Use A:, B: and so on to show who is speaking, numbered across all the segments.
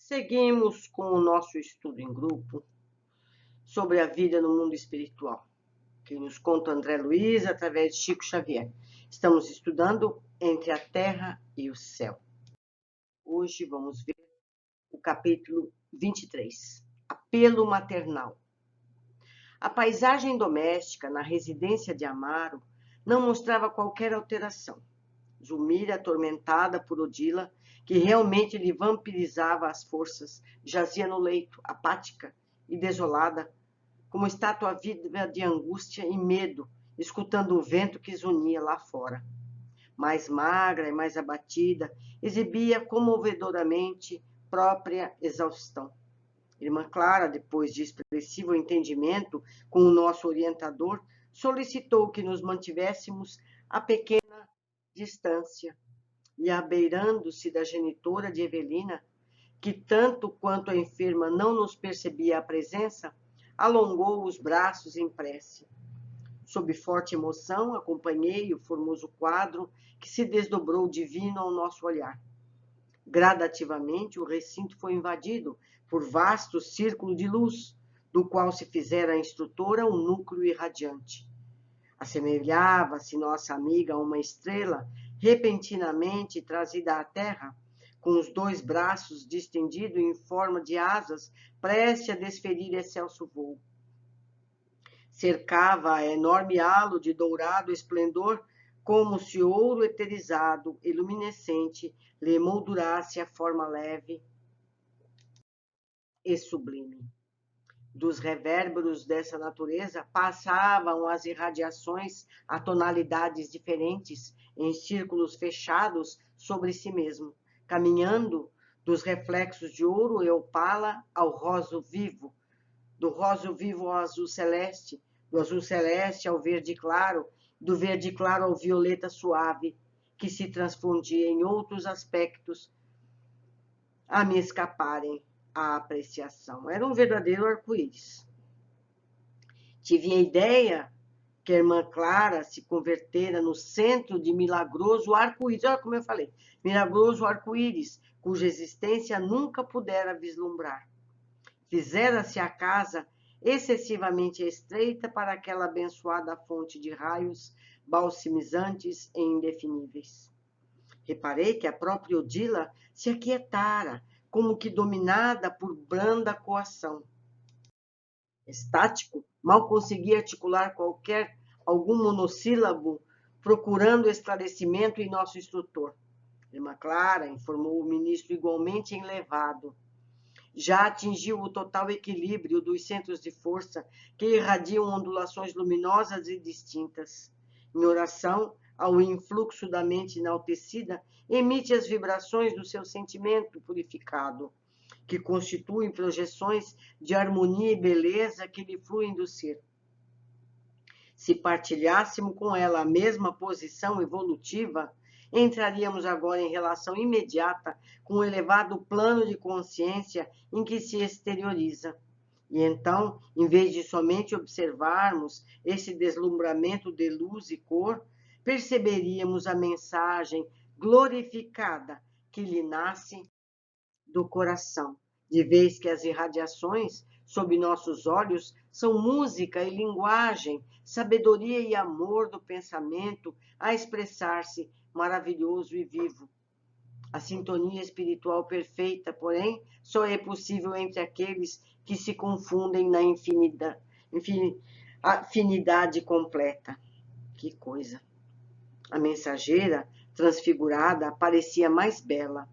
A: Seguimos com o nosso estudo em grupo sobre a vida no mundo espiritual, que nos conta André Luiz através de Chico Xavier. Estamos estudando Entre a Terra e o Céu. Hoje vamos ver o capítulo 23, Apelo Maternal. A paisagem doméstica na residência de Amaro não mostrava qualquer alteração. Zulmira, atormentada por Odila, que realmente lhe vampirizava as forças, jazia no leito, apática e desolada, como estátua viva de angústia e medo, escutando o vento que zunia lá fora. Mais magra e mais abatida, exibia comovedoramente própria exaustão. Irmã Clara, depois de expressivo entendimento com o nosso orientador, solicitou que nos mantivéssemos a pequena distância, e abeirando-se da genitora de Evelina, que tanto quanto a enferma não nos percebia a presença, alongou os braços em prece. Sob forte emoção, acompanhei o formoso quadro que se desdobrou divino ao nosso olhar. Gradativamente, o recinto foi invadido por vasto círculo de luz, do qual se fizera a instrutora um núcleo irradiante. Assemelhava-se nossa amiga a uma estrela repentinamente trazida à terra, com os dois braços distendidos em forma de asas, prestes a desferir excelso voo. Cercava a enorme halo de dourado esplendor, como se ouro eterizado e luminescente lhe emoldurasse a forma leve e sublime. Dos revérberos dessa natureza passavam as irradiações a tonalidades diferentes, em círculos fechados sobre si mesmo, caminhando dos reflexos de ouro e opala ao rosa vivo, do rosa vivo ao azul celeste, do azul celeste ao verde claro, do verde claro ao violeta suave, que se transfundia em outros aspectos a me escaparem à apreciação. Era um verdadeiro arco-íris. Tive a ideia que a irmã Clara se convertera no centro de milagroso arco-íris. Olha como eu falei, milagroso arco-íris, cuja existência nunca pudera vislumbrar. Fizera-se a casa excessivamente estreita para aquela abençoada fonte de raios balsamizantes e indefiníveis. Reparei que a própria Odila se aquietara, como que dominada por branda coação. Estático, mal conseguia articular algum monossílabo, procurando esclarecimento em nosso instrutor. Irmã Clara informou o ministro igualmente enlevado. Já atingiu o total equilíbrio dos centros de força que irradiam ondulações luminosas e distintas. Em oração, ao influxo da mente enaltecida, emite as vibrações do seu sentimento purificado, que constituem projeções de harmonia e beleza que lhe fluem do ser. Se partilhássemos com ela a mesma posição evolutiva, entraríamos agora em relação imediata com o elevado plano de consciência em que se exterioriza. E então, em vez de somente observarmos esse deslumbramento de luz e cor, perceberíamos a mensagem glorificada que lhe nasce do coração, de vez que as irradiações sob nossos olhos são música e linguagem, sabedoria e amor do pensamento a expressar-se maravilhoso e vivo. A sintonia espiritual perfeita, porém, só é possível entre aqueles que se confundem na afinidade completa. Que coisa! A mensageira, transfigurada, parecia mais bela.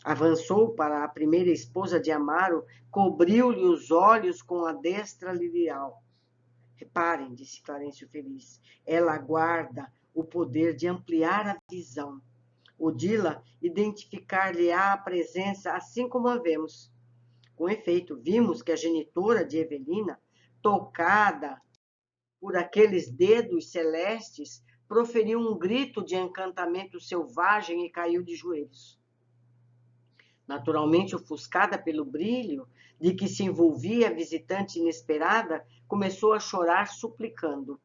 A: Avançou para a primeira esposa de Amaro, cobriu-lhe os olhos com a destra lirial. Reparem, disse Clarencio feliz, ela guarda o poder de ampliar a visão. Odila identificar-lhe-á a presença assim como a vemos. Com efeito, vimos que a genitora de Evelina, tocada por aqueles dedos celestes, proferiu um grito de encantamento selvagem e caiu de joelhos. Naturalmente ofuscada pelo brilho de que se envolvia a visitante inesperada, começou a chorar suplicando.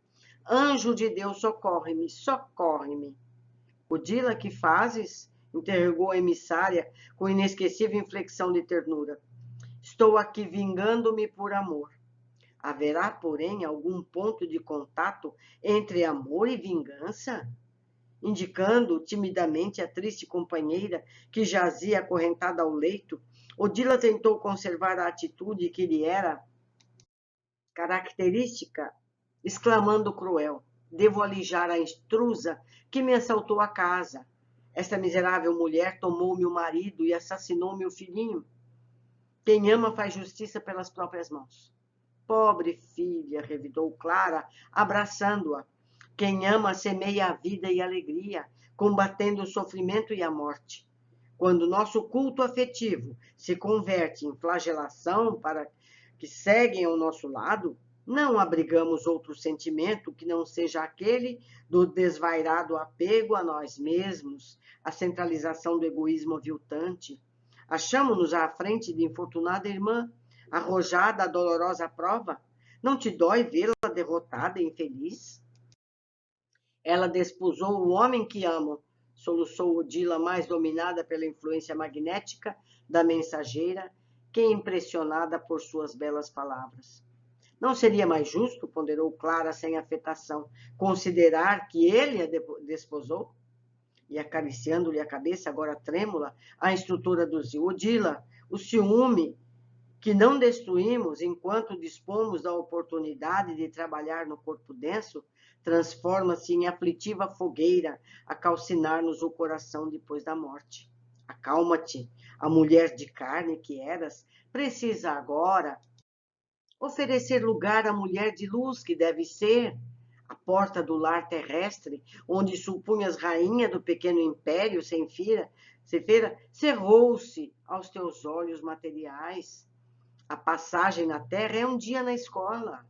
A: Anjo de Deus, socorre-me, socorre-me. Odila, que fazes? interrogou a emissária com inesquecível inflexão de ternura. Estou aqui vingando-me por amor. Haverá, porém, algum ponto de contato entre amor e vingança? Indicando timidamente a triste companheira que jazia acorrentada ao leito, Odila tentou conservar a atitude que lhe era característica, exclamando cruel: devo alijar a intrusa que me assaltou a casa. Esta miserável mulher tomou-me o marido e assassinou meu filhinho. Quem ama faz justiça pelas próprias mãos. Pobre filha, revidou Clara, abraçando-a. Quem ama semeia a vida e a alegria, combatendo o sofrimento e a morte. Quando nosso culto afetivo se converte em flagelação para que seguem ao nosso lado, não abrigamos outro sentimento que não seja aquele do desvairado apego a nós mesmos, a centralização do egoísmo aviltante. Achamo-nos à frente de infortunada irmã, arrojada à dolorosa prova. Não te dói vê-la derrotada e infeliz? Ela desposou o homem que amo, soluçou Odila, mais dominada pela influência magnética da mensageira que impressionada por suas belas palavras. Não seria mais justo, ponderou Clara sem afetação, considerar que ele a desposou? E acariciando-lhe a cabeça, agora trêmula, a instrutora aduziu: Odila, o ciúme que não destruímos enquanto dispomos da oportunidade de trabalhar no corpo denso, transforma-se em aflitiva fogueira a calcinar-nos o coração depois da morte. Acalma-te, a mulher de carne que eras precisa agora oferecer lugar à mulher de luz que deve ser, a porta do lar terrestre, onde supunhas rainha do pequeno império sem feira, cerrou-se aos teus olhos materiais. A passagem na terra é um dia na escola.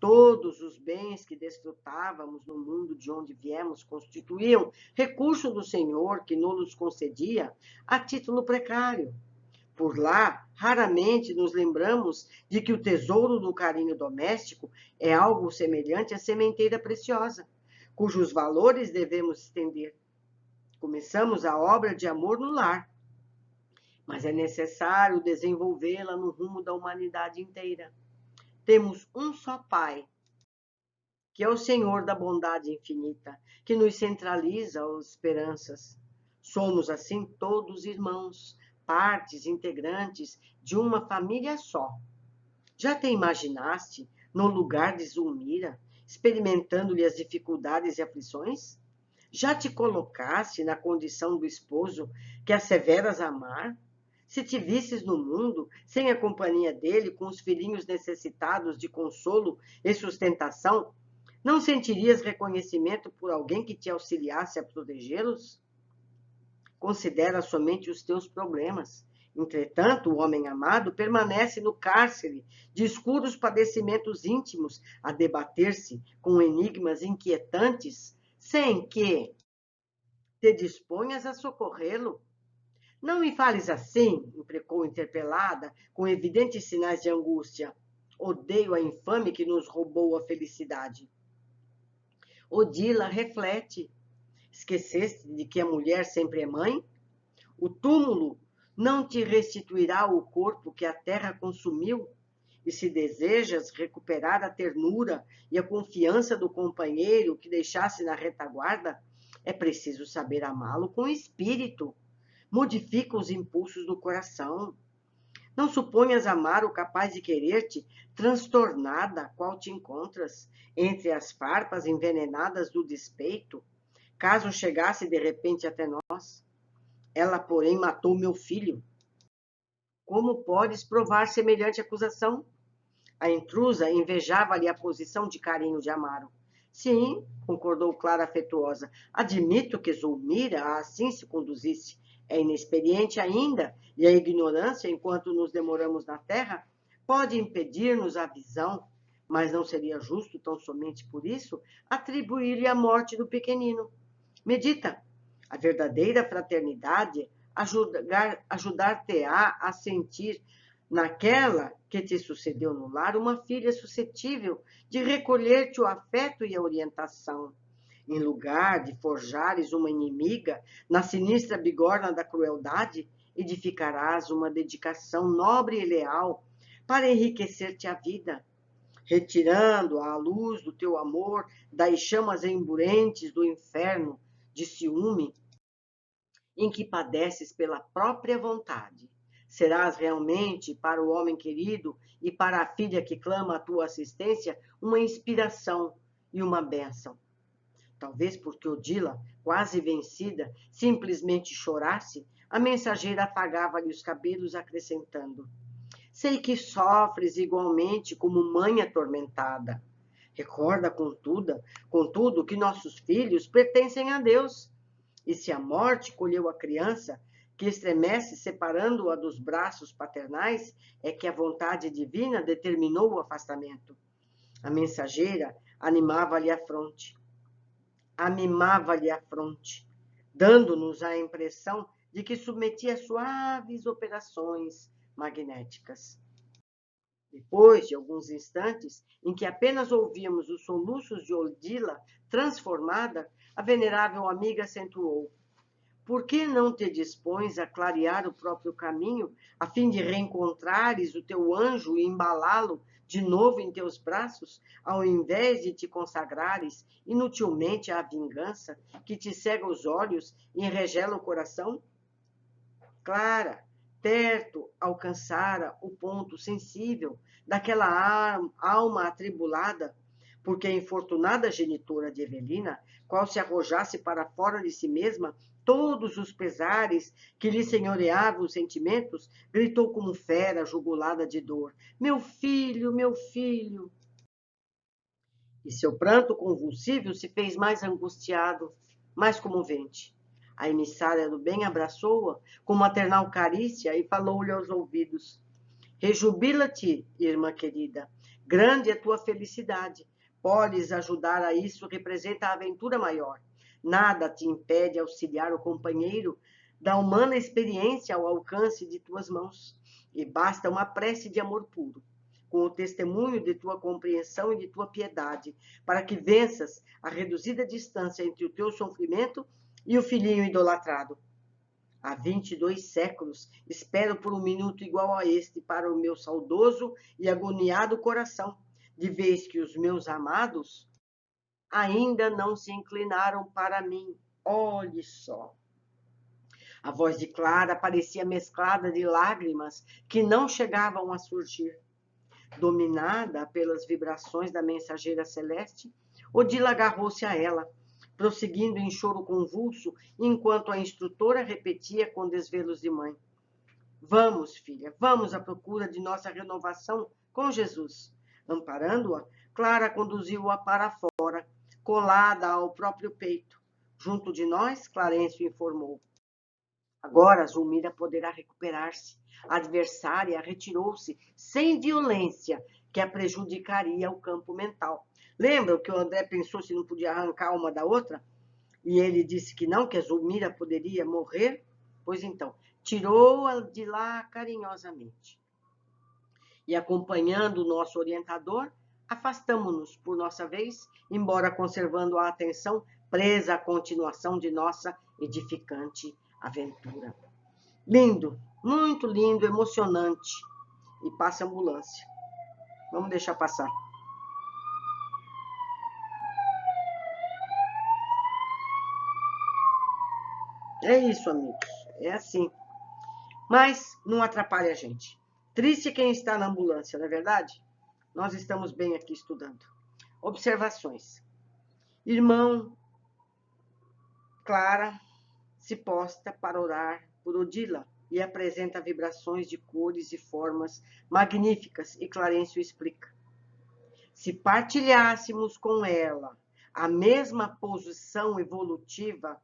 A: Todos os bens que desfrutávamos no mundo de onde viemos constituíam recurso do Senhor que nos concedia a título precário. Por lá, raramente nos lembramos de que o tesouro do carinho doméstico é algo semelhante à sementeira preciosa, cujos valores devemos estender. Começamos a obra de amor no lar, mas é necessário desenvolvê-la no rumo da humanidade inteira. Temos um só Pai, que é o Senhor da bondade infinita, que nos centraliza as esperanças. Somos, assim, todos irmãos, partes integrantes de uma família só. Já te imaginaste no lugar de Zulmira, experimentando-lhe as dificuldades e aflições? Já te colocaste na condição do esposo que asseveras amar? Se te visses no mundo, sem a companhia dele, com os filhinhos necessitados de consolo e sustentação, não sentirias reconhecimento por alguém que te auxiliasse a protegê-los? Considera somente os teus problemas. Entretanto, o homem amado permanece no cárcere de escuros padecimentos íntimos, a debater-se com enigmas inquietantes, sem que te disponhas a socorrê-lo. Não me fales assim, imprecou interpelada, com evidentes sinais de angústia. Odeio a infame que nos roubou a felicidade. Odila, reflete. Esqueceste de que a mulher sempre é mãe? O túmulo não te restituirá o corpo que a terra consumiu? E se desejas recuperar a ternura e a confiança do companheiro que deixasse na retaguarda, é preciso saber amá-lo com espírito. Modifica os impulsos do coração. Não suponhas amar o capaz de querer-te, transtornada qual te encontras, entre as farpas envenenadas do despeito, caso chegasse de repente até nós. Ela, porém, matou meu filho. Como podes provar semelhante acusação? A intrusa invejava-lhe a posição de carinho de Amaro. Sim, concordou Clara afetuosa, admito que Zulmira assim se conduzisse. É inexperiente ainda, e a ignorância, enquanto nos demoramos na terra, pode impedir-nos a visão, mas não seria justo, tão somente por isso, atribuir-lhe a morte do pequenino. Medita, a verdadeira fraternidade ajudar-te-á a sentir naquela que te sucedeu no lar uma filha suscetível de recolher-te o afeto e a orientação. Em lugar de forjares uma inimiga na sinistra bigorna da crueldade, edificarás uma dedicação nobre e leal para enriquecer-te a vida, retirando à luz do teu amor das chamas emburentes do inferno de ciúme em que padeces pela própria vontade. Serás realmente, para o homem querido e para a filha que clama a tua assistência, uma inspiração e uma bênção. Talvez porque Odila, quase vencida, simplesmente chorasse, a mensageira afagava-lhe os cabelos, acrescentando: sei que sofres igualmente como mãe atormentada. Recorda, contudo, que nossos filhos pertencem a Deus. E se a morte colheu a criança, que estremece separando-a dos braços paternais, é que a vontade divina determinou o afastamento. A mensageira amimava-lhe a fronte, dando-nos a impressão de que submetia suaves operações magnéticas. Depois de alguns instantes, em que apenas ouvíamos os soluços de Odila transformada, a venerável amiga acentuou: por que não te dispões a clarear o próprio caminho, a fim de reencontrares o teu anjo e embalá-lo de novo em teus braços, ao invés de te consagrares inutilmente à vingança, que te cega os olhos e enregela o coração? Clara, perto alcançara o ponto sensível daquela alma atribulada, porque a infortunada genitora de Evelina, qual se arrojasse para fora de si mesma todos os pesares que lhe senhoreavam os sentimentos, gritou como fera jugulada de dor: meu filho, meu filho! E seu pranto convulsivo se fez mais angustiado, mais comovente. A emissária do bem abraçou-a com maternal carícia e falou-lhe aos ouvidos: rejubila-te, irmã querida, grande é tua felicidade. Podes ajudar a isso, representa a aventura maior. Nada te impede auxiliar o companheiro da humana experiência ao alcance de tuas mãos. E basta uma prece de amor puro, com o testemunho de tua compreensão e de tua piedade, para que venças a reduzida distância entre o teu sofrimento e o filhinho idolatrado. Há 22 séculos espero por um minuto igual a este para o meu saudoso e agoniado coração, de vez que os meus amados ainda não se inclinaram para mim. Olhe só. A voz de Clara parecia mesclada de lágrimas que não chegavam a surgir. Dominada pelas vibrações da mensageira celeste, Odila agarrou-se a ela, prosseguindo em choro convulso, enquanto a instrutora repetia com desvelos de mãe: vamos, filha, vamos à procura de nossa renovação com Jesus. Amparando-a, Clara conduziu-a para fora, colada ao próprio peito. Junto de nós, Clarencio informou: agora Zulmira poderá recuperar-se. A adversária retirou-se sem violência, que a prejudicaria ao campo mental. Lembram que o André pensou se não podia arrancar uma da outra? E ele disse que não, que a Zulmira poderia morrer? Pois então, tirou-a de lá carinhosamente. E acompanhando o nosso orientador, afastamo-nos por nossa vez, embora conservando a atenção presa à continuação de nossa edificante aventura. Lindo, muito lindo, emocionante. E passa a ambulância. Vamos deixar passar. É isso, amigos. É assim. Mas não atrapalha a gente. Triste quem está na ambulância, não é verdade? Nós estamos bem aqui estudando. Observações. Irmão Clara se posta para orar por Odila e apresenta vibrações de cores e formas magníficas, e Clarencio explica: se partilhássemos com ela a mesma posição evolutiva,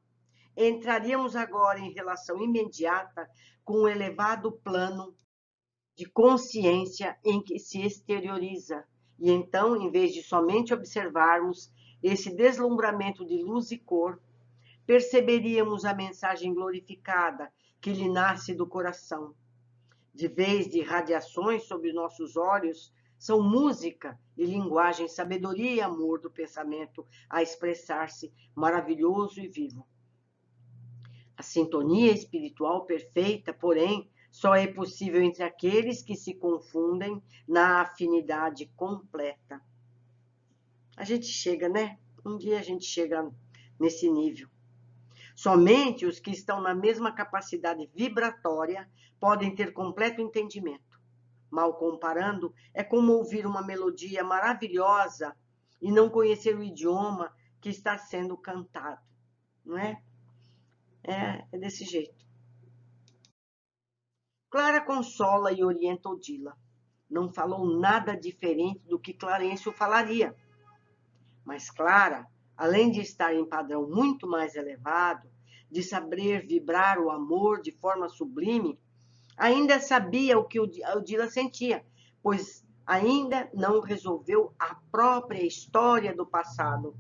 A: entraríamos agora em relação imediata com o elevado plano de consciência em que se exterioriza. E então, em vez de somente observarmos esse deslumbramento de luz e cor, perceberíamos a mensagem glorificada que lhe nasce do coração. De vez de radiações sobre nossos olhos, São música e linguagem, sabedoria e amor do pensamento a expressar-se maravilhoso e vivo. A sintonia espiritual perfeita, porém, só é possível entre aqueles que se confundem na afinidade completa. A gente chega, né? Um dia a gente chega nesse nível. Somente os que estão na mesma capacidade vibratória podem ter completo entendimento. Mal comparando, é como ouvir uma melodia maravilhosa e não conhecer o idioma que está sendo cantado, não é? É desse jeito. Clara consola e orienta Odila. Não falou nada diferente do que Clarencio falaria. Mas Clara, além de estar em padrão muito mais elevado, de saber vibrar o amor de forma sublime, ainda sabia o que Odila sentia, pois ainda não resolveu a própria história do passado.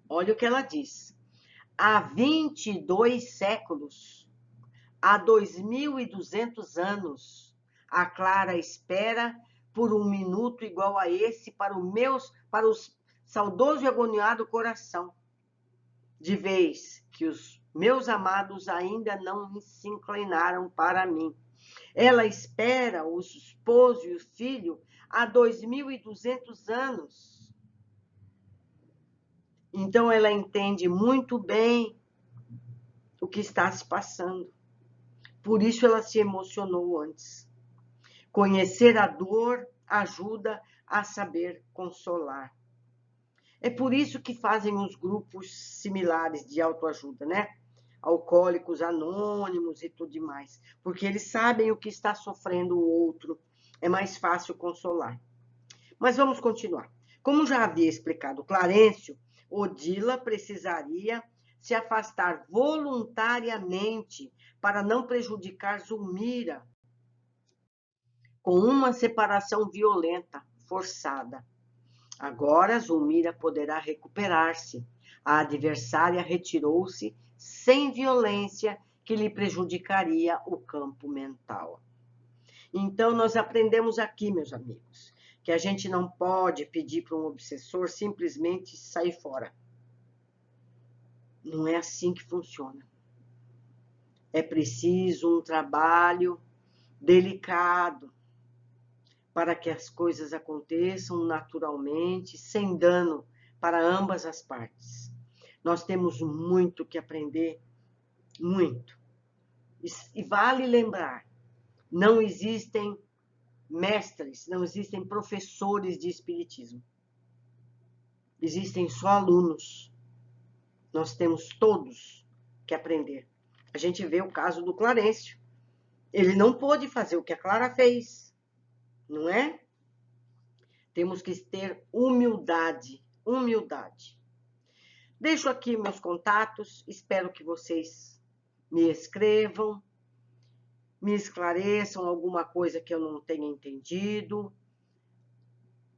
A: Olha o que ela diz. Há 22 séculos, há 2.200 anos, a Clara espera por um minuto igual a esse para o saudoso e agoniado coração, de vez que os meus amados ainda não se inclinaram para mim. Ela espera o esposo e o filho há 2.200 anos. Então ela entende muito bem o que está se passando. Por isso ela se emocionou antes. Conhecer a dor ajuda a saber consolar. É por isso que fazem os grupos similares de autoajuda, né? Alcoólicos anônimos e tudo mais. Porque eles sabem o que está sofrendo o outro. É mais fácil consolar. Mas vamos continuar. Como já havia explicado Clarencio, Odila precisaria se afastar voluntariamente para não prejudicar Zulmira com uma separação violenta, forçada. Agora Zulmira poderá recuperar-se. A adversária retirou-se sem violência que lhe prejudicaria o campo mental. Então, nós aprendemos aqui, meus amigos, que a gente não pode pedir para um obsessor simplesmente sair fora. Não é assim que funciona. É preciso um trabalho delicado para que as coisas aconteçam naturalmente, sem dano para ambas as partes. Nós temos muito que aprender, muito. E vale lembrar, não existem mestres, não existem professores de espiritismo. Existem só alunos. Nós temos todos que aprender. A gente vê o caso do Clarencio. Ele não pôde fazer o que a Clara fez, não é? Temos que ter humildade, humildade. Deixo aqui meus contatos, espero que vocês me escrevam, me esclareçam alguma coisa que eu não tenha entendido,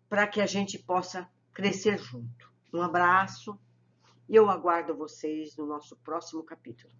A: para que a gente possa crescer junto. Um abraço e eu aguardo vocês no nosso próximo capítulo.